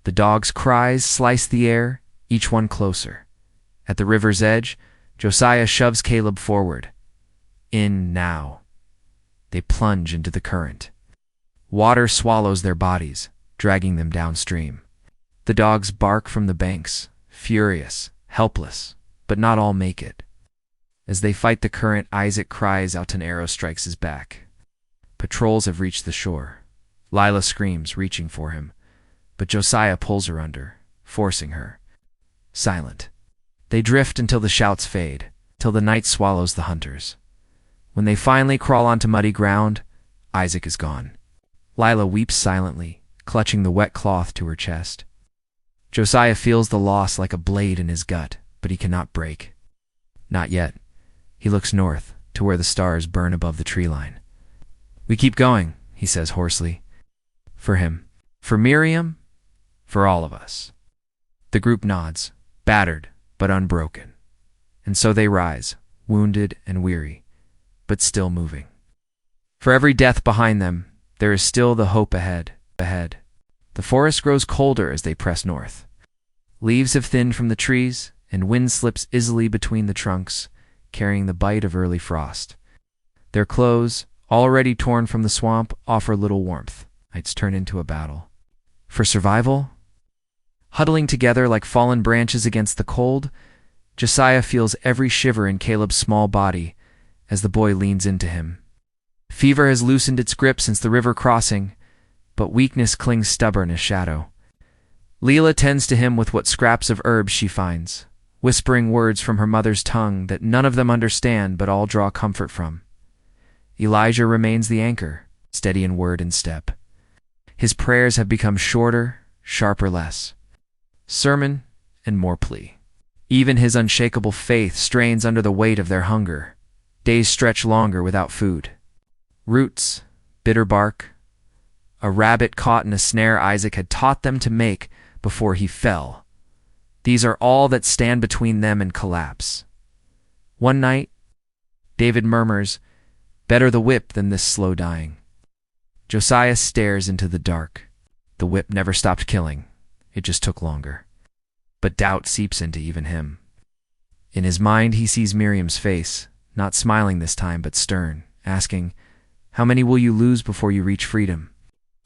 The dogs' cries slice the air, each one closer. At the river's edge, Josiah shoves Caleb forward. In now. They plunge into the current. Water swallows their bodies, dragging them downstream. The dogs bark from the banks, furious, helpless, but not all make it. As they fight the current, Isaac cries out and an arrow strikes his back. Patrols have reached the shore. Lila screams, reaching for him, but Josiah pulls her under, forcing her. Silent. They drift until the shouts fade, till the night swallows the hunters. When they finally crawl onto muddy ground, Isaac is gone. Lila weeps silently, clutching the wet cloth to her chest. Josiah feels the loss like a blade in his gut, but he cannot break. Not yet. He looks north, to where the stars burn above the tree line. "We keep going," he says hoarsely. "For him. For Miriam. For all of us." The group nods, battered but unbroken. And so they rise, wounded and weary, but still moving. For every death behind them, there is still the hope ahead. The forest grows colder as they press north. Leaves have thinned from the trees, and wind slips easily between the trunks, carrying the bite of early frost. Their clothes, already torn from the swamp, offer little warmth. Nights turn into a battle. For survival? Huddling together like fallen branches against the cold, Josiah feels every shiver in Caleb's small body as the boy leans into him. Fever has loosened its grip since the river crossing, but weakness clings stubborn as shadow. Leela tends to him with what scraps of herbs she finds, whispering words from her mother's tongue that none of them understand but all draw comfort from. Elijah remains the anchor, steady in word and step. His prayers have become shorter, sharper less. Sermon and more plea. Even his unshakable faith strains under the weight of their hunger. Days stretch longer without food. Roots, bitter bark, a rabbit caught in a snare Isaac had taught them to make before he fell. These are all that stand between them and collapse. One night, David murmurs, "Better the whip than this slow dying." Josiah stares into the dark. The whip never stopped killing. It just took longer. But doubt seeps into even him. In his mind, he sees Miriam's face, not smiling this time but stern, asking, "How many will you lose before you reach freedom?"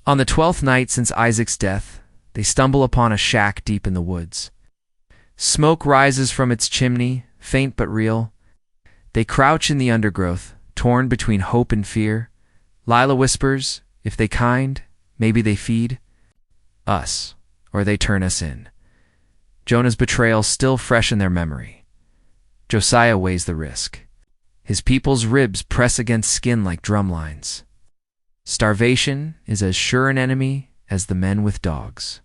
On the 12th night since Isaac's death, they stumble upon a shack deep in the woods. Smoke rises from its chimney, faint but real. They crouch in the undergrowth, torn between hope and fear. Lila whispers, "If they kind, maybe they feed us, or they turn us in." Jonah's betrayal still fresh in their memory. Josiah weighs the risk. His people's ribs press against skin like drumlines. Starvation is as sure an enemy as the men with dogs.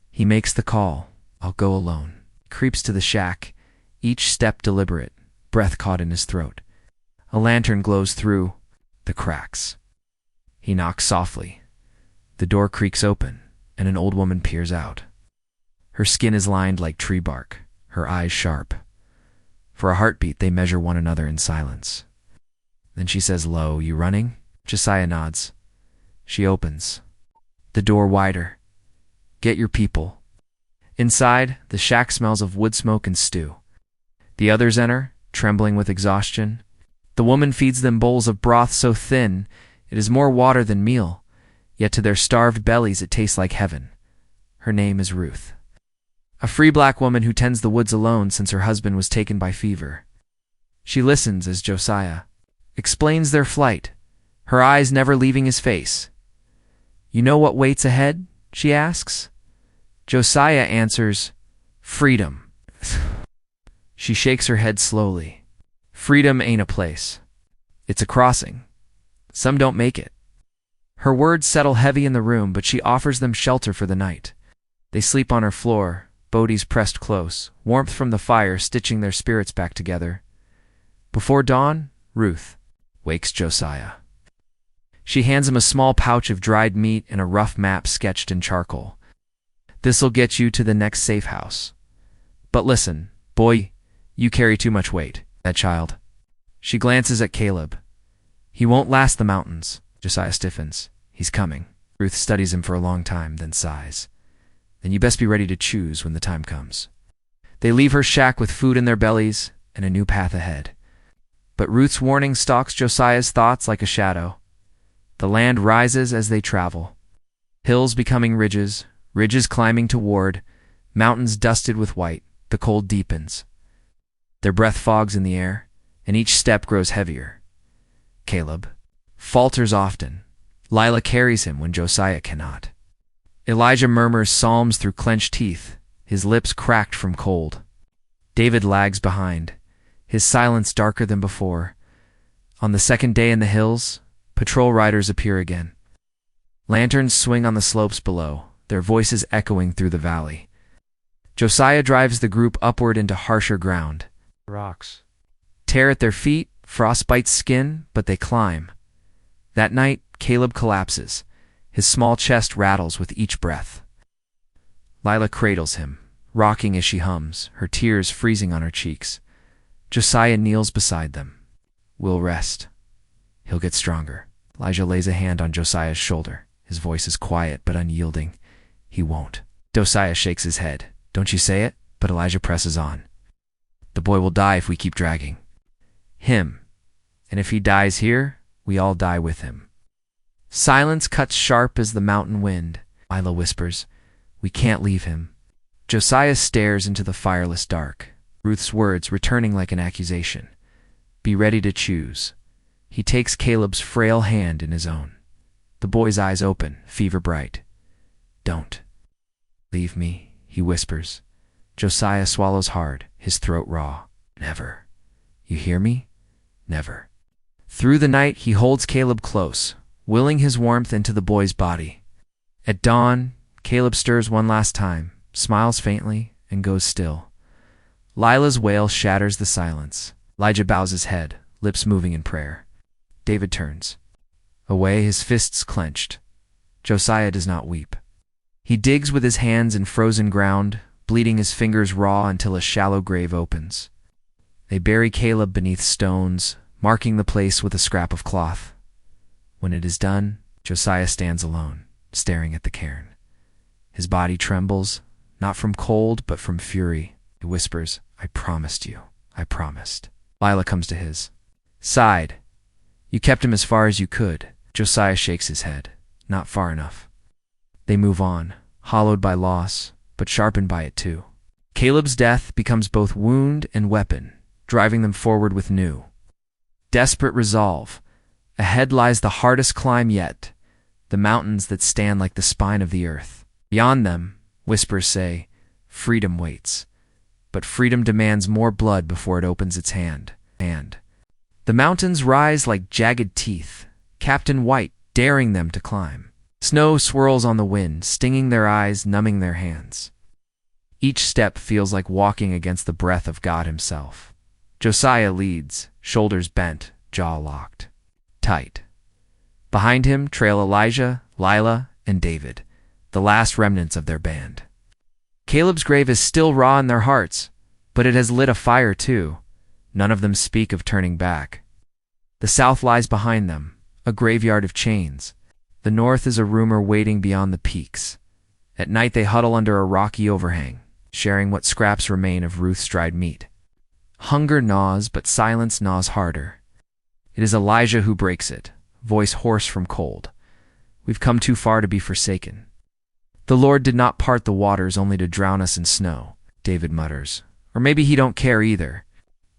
He makes the call, "I'll go alone." Creeps to the shack, each step deliberate, breath caught in his throat. A lantern glows through the cracks. He knocks softly. The door creaks open, and an old woman peers out. Her skin is lined like tree bark, her eyes sharp. For a heartbeat, they measure one another in silence. Then she says low, "You running?" Josiah nods. She opens. The door wider. "Get your people." Inside, the shack smells of wood smoke and stew. The others enter, trembling with exhaustion. The woman feeds them bowls of broth so thin it is more water than meal, yet to their starved bellies it tastes like heaven. Her name is Ruth. A free black woman who tends the woods alone since her husband was taken by fever. She listens as Josiah explains their flight, her eyes never leaving his face. "You know what waits ahead?" she asks. Josiah answers, "Freedom." She shakes her head slowly. "Freedom ain't a place. It's a crossing. Some don't make it." Her words settle heavy in the room, but she offers them shelter for the night. They sleep on her floor, bodies pressed close, warmth from the fire stitching their spirits back together. Before dawn, Ruth wakes Josiah. She hands him a small pouch of dried meat and a rough map sketched in charcoal. "This'll get you to the next safe house. But listen, boy, you carry too much weight, that child." She glances at Caleb. "He won't last the mountains." Josiah stiffens. "He's coming." Ruth studies him for a long time, then sighs. "Then you best be ready to choose when the time comes." They leave her shack with food in their bellies and a new path ahead. But Ruth's warning stalks Josiah's thoughts like a shadow. The land rises as they travel. Hills becoming ridges, ridges climbing toward, mountains dusted with white. The cold deepens. Their breath fogs in the air, and each step grows heavier. Caleb falters often. Lila carries him when Josiah cannot. Elijah murmurs psalms through clenched teeth, his lips cracked from cold. David lags behind, his silence darker than before. On the second day in the hills, patrol riders appear again. Lanterns swing on the slopes below, their voices echoing through the valley. Josiah drives the group upward into harsher ground. Rocks tear at their feet, frost bites skin, but they climb. That night, Caleb collapses. His small chest rattles with each breath. Lila cradles him, rocking as she hums, her tears freezing on her cheeks. Josiah kneels beside them. We'll rest. He'll get stronger. Elijah lays a hand on Josiah's shoulder. His voice is quiet but unyielding. He won't. Josiah shakes his head. Don't you say it? But Elijah presses on. The boy will die if we keep dragging him. And if he dies here, we all die with him. Silence cuts sharp as the mountain wind. Lila whispers, we can't leave him. Josiah stares into the fireless dark, Ruth's words returning like an accusation. Be ready to choose. He takes Caleb's frail hand in his own. The boy's eyes open, fever bright. Don't leave me, he whispers. Josiah swallows hard, his throat raw. Never. You hear me? Never. Through the night, he holds Caleb close, willing his warmth into the boy's body. At dawn, Caleb stirs one last time, smiles faintly, and goes still. Lila's wail shatters the silence. Elijah bows his head, lips moving in prayer. David turns away, his fists clenched. Josiah does not weep. He digs with his hands in frozen ground, bleeding his fingers raw until a shallow grave opens. They bury Caleb beneath stones, marking the place with a scrap of cloth. When it is done, Josiah stands alone, staring at the cairn. His body trembles, not from cold but from fury. He whispers, I promised you. I promised. Lila comes to his side. You kept him as far as you could. Josiah shakes his head. Not far enough. They move on, hollowed by loss, but sharpened by it too. Caleb's death becomes both wound and weapon, driving them forward with new, desperate resolve. Ahead lies the hardest climb yet, the mountains that stand like the spine of the earth. Beyond them, whispers say, freedom waits. But freedom demands more blood before it opens its hand. The mountains rise like jagged teeth, capped in white, daring them to climb. Snow swirls on the wind, stinging their eyes, numbing their hands. Each step feels like walking against the breath of God himself. Josiah leads, shoulders bent, jaw locked. Tight. Behind him trail Elijah, Lila, and David, the last remnants of their band. Caleb's grave is still raw in their hearts, but it has lit a fire too. None of them speak of turning back. The south lies behind them, a graveyard of chains. The north is a rumor waiting beyond the peaks. At night they huddle under a rocky overhang, sharing what scraps remain of Ruth's dried meat. Hunger gnaws, but silence gnaws harder. It is Elijah who breaks it, voice hoarse from cold. We've come too far to be forsaken. The Lord did not part the waters only to drown us in snow, David mutters. Or maybe he don't care either.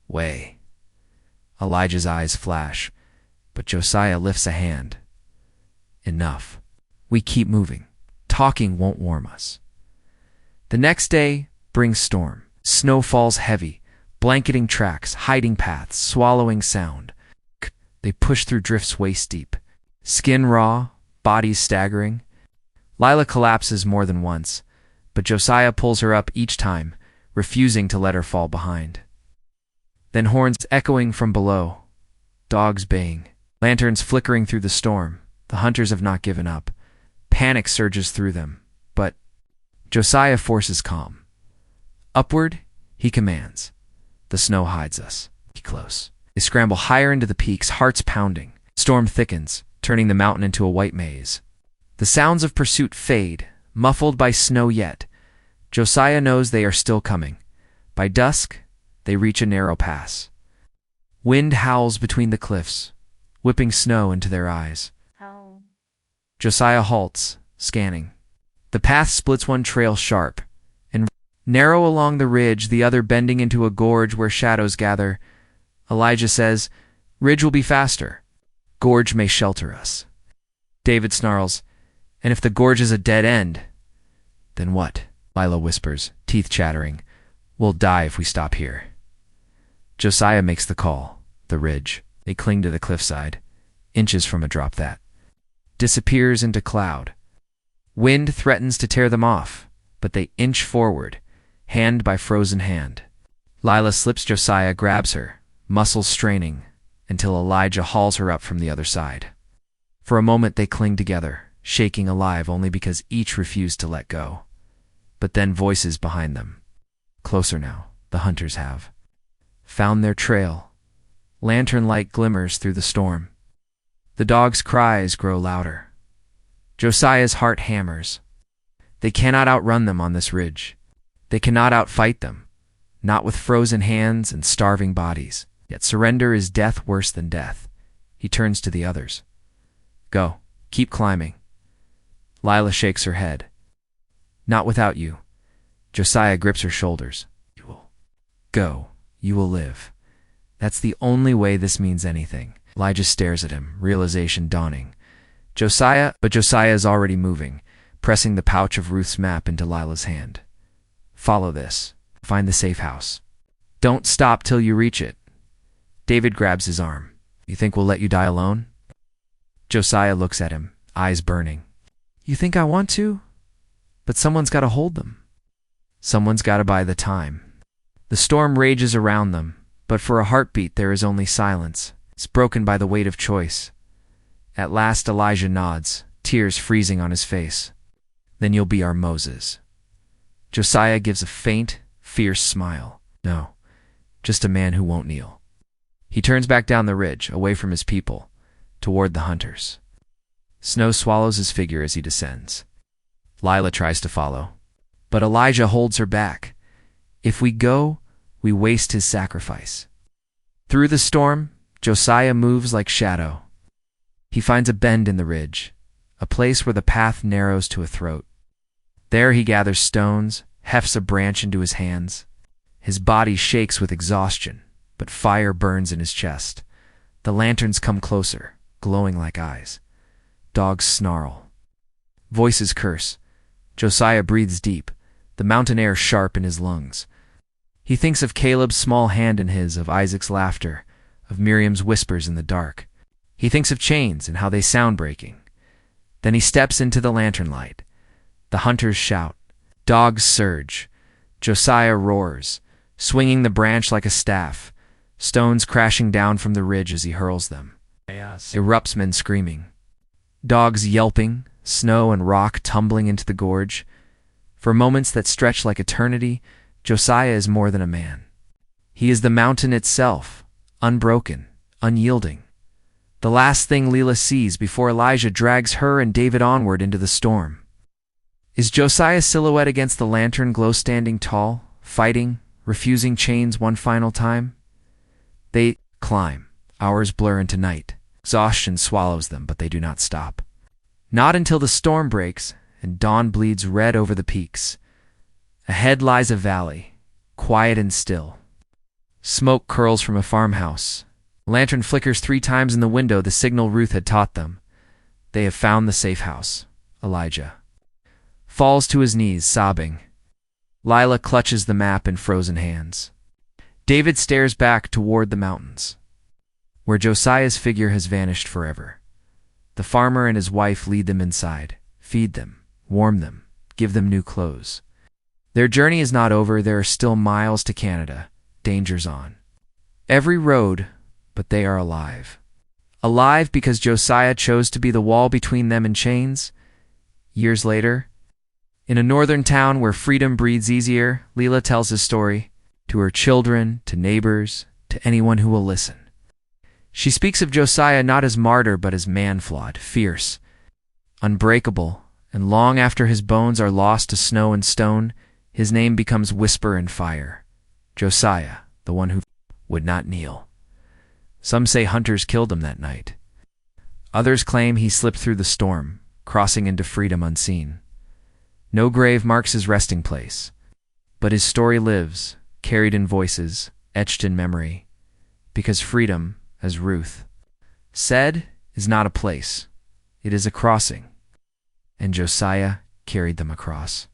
Way. Elijah's eyes flash, but Josiah lifts a hand. Enough. We keep moving. Talking won't warm us. The next day brings storm. Snow falls heavy, blanketing tracks, hiding paths, swallowing sound. They push through drifts waist deep. Skin raw, bodies staggering. Lila collapses more than once, but Josiah pulls her up each time, refusing to let her fall behind. Then horns echoing from below, dogs baying, lanterns flickering through the storm. The hunters have not given up. Panic surges through them, but Josiah forces calm. Upward, he commands. The snow hides us. Be close. They scramble higher into the peaks, hearts pounding. Storm thickens, turning the mountain into a white maze. The sounds of pursuit fade, muffled by snow yet. Josiah knows they are still coming. By dusk, they reach a narrow pass. Wind howls between the cliffs, whipping snow into their eyes. Josiah halts, scanning. The path splits, one trail sharp and narrow along the ridge, the other bending into a gorge where shadows gather. Elijah says, "Ridge will be faster. Gorge may shelter us." David snarls, "And if the gorge is a dead end?" "Then what?" Lila whispers, teeth chattering. "We'll die if we stop here." Josiah makes the call. The ridge. They cling to the cliffside, inches from a drop that disappears into cloud. Wind threatens to tear them off, but they inch forward, hand by frozen hand. Lila slips. Josiah grabs her, muscles straining, until Elijah hauls her up from the other side. For a moment they cling together, shaking alive only because each refused to let go. But then voices behind them. Closer now, the hunters have found their trail. Lantern light glimmers through the storm. The dogs' cries grow louder. Josiah's heart hammers. They cannot outrun them on this ridge. They cannot outfight them, not with frozen hands and starving bodies. Yet surrender is death worse than death. He turns to the others. "Go, keep climbing." Lila shakes her head. "Not without you." Josiah grips her shoulders. "You will go. You will live. That's the only way this means anything." Elijah stares at him, realization dawning. But Josiah is already moving, pressing the pouch of Ruth's map into Lila's hand. "Follow this. Find the safe house. Don't stop till you reach it." David grabs his arm. "You think we'll let you die alone?" Josiah looks at him, eyes burning. "You think I want to? But someone's got to hold them. Someone's got to buy the time." The storm rages around them, but for a heartbeat there is only silence. It's broken by the weight of choice. At last Elijah nods, tears freezing on his face. "Then you'll be our Moses." Josiah gives a faint, fierce smile. "No, just a man who won't kneel." He turns back down the ridge, away from his people, toward the hunters. Snow swallows his figure as he descends. Lila tries to follow, but Elijah holds her back. "If we go, we waste his sacrifice." Through the storm, Josiah moves like shadow. He finds a bend in the ridge, a place where the path narrows to a throat. There he gathers stones, hefts a branch into his hands. His body shakes with exhaustion, but fire burns in his chest. The lanterns come closer, glowing like eyes. Dogs snarl. Voices curse. Josiah breathes deep, the mountain air sharp in his lungs. He thinks of Caleb's small hand in his, of Isaac's laughter, of Miriam's whispers in the dark. He thinks of chains and how they sound breaking. Then he steps into the lantern light. The hunters shout. Dogs surge. Josiah roars, swinging the branch like a staff, stones crashing down from the ridge as he hurls them. Erupts men screaming. Dogs yelping, snow and rock tumbling into the gorge. For moments that stretch like eternity, Josiah is more than a man. He is the mountain itself, unbroken, unyielding. The last thing Leela sees before Elijah drags her and David onward into the storm. Is Josiah's silhouette against the lantern glow standing tall, fighting, refusing chains one final time? They climb. Hours blur into night. Exhaustion swallows them, but they do not stop. Not until the storm breaks and dawn bleeds red over the peaks. Ahead lies a valley, quiet and still. Smoke curls from a farmhouse. Lantern flickers 3 times in the window, the signal Ruth had taught them. They have found the safe house. Elijah falls to his knees, sobbing. Lila clutches the map in frozen hands. David stares back toward the mountains, where Josiah's figure has vanished forever. The farmer and his wife lead them inside, feed them, warm them, give them new clothes. Their journey is not over. There are still miles to Canada. Dangers on every road, but they are alive. Alive because Josiah chose to be the wall between them and chains. Years later, in a northern town where freedom breathes easier, Leela tells his story to her children, to neighbors, to anyone who will listen. She speaks of Josiah not as martyr but as man-flawed, fierce, unbreakable, and long after his bones are lost to snow and stone, his name becomes whisper and fire. Josiah, the one who would not kneel. Some say hunters killed him that night. Others claim he slipped through the storm, crossing into freedom unseen. No grave marks his resting place, but his story lives, carried in voices, etched in memory. because freedom, as Ruth said, is not a place. It is a crossing. And Josiah carried them across.